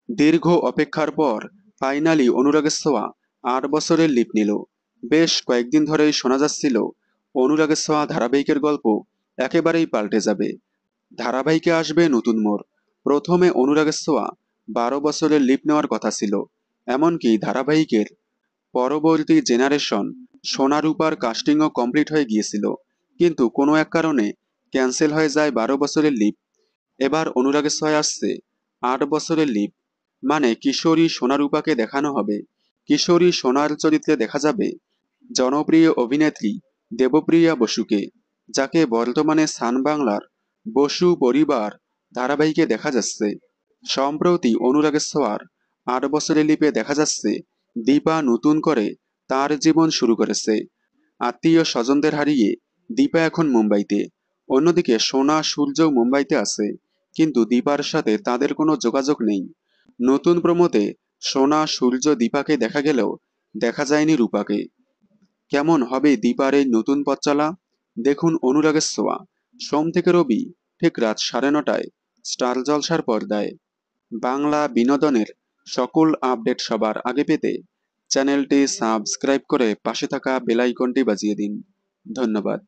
দীর্ঘ অপেক্ষার পর ফাইনালি অনুরাগের ছোঁয়া 8 বছরের লিপ নিল। বেশ কয়েকদিন ধরেই শোনা যাচ্ছিল অনুরাগের ছোঁয়া ধারাবাহিকের গল্প একেবারেই পাল্টে যাবে। ধারাবাহিকে আসবে নতুন মোড়। প্রথমে অনুরাগের ছোঁয়া 12 বছরের লিপ নেওয়ার কথা ছিল। এমনকি ধারাবাহিকের পরবর্তী জেনারেশন সোনা রূপার কাস্টিংও কমপ্লিট হয়ে গিয়েছিল, কিন্তু কোনো এক কারণে ক্যান্সেল হয়ে যায় 12 বছরের লিপ। এবার অনুরাগের ছোঁয়ায় আসছে 8 বছরের লিপ, মানে কিশোরী সোনারূপাকে দেখানো হবে। কিশোরী সোনার চরিত্রে দেখা যাবে জনপ্রিয় অভিনেত্রী দেবপ্রিয়া বসুকে, যাকে বর্তমানে সান বাংলার বসু পরিবার ধারাবাহিকে দেখা যাচ্ছে। সম্প্রতি অনুরাগের ছোঁয়ার 8 বছরের লিপে দেখা যাচ্ছে দীপা নতুন করে তার জীবন শুরু করেছে। আত্মীয় স্বজনদের হারিয়ে দীপা এখন মুম্বাইতে। অন্যদিকে সোনা সূর্য মুম্বাইতে আছে, কিন্তু দীপার সাথে তাদের কোনো যোগাযোগ নেই। নতুন প্রমোতে সোনা সূর্য দীপাকে দেখা গেলেও দেখা যায়নি রূপাকে। কেমন হবে দীপার এই নতুন পথ চলা? দেখুন অনুরাগের ছোঁয়া, সোম থেকে রবি ঠিক রাত 9:30টায় স্টার জলসার পর্দায়। বাংলা বিনোদনের সকল আপডেট সবার আগে পেতে চ্যানেলটি সাবস্ক্রাইব করে পাশে থাকা বেল আইকনটি বাজিয়ে দিন। ধন্যবাদ।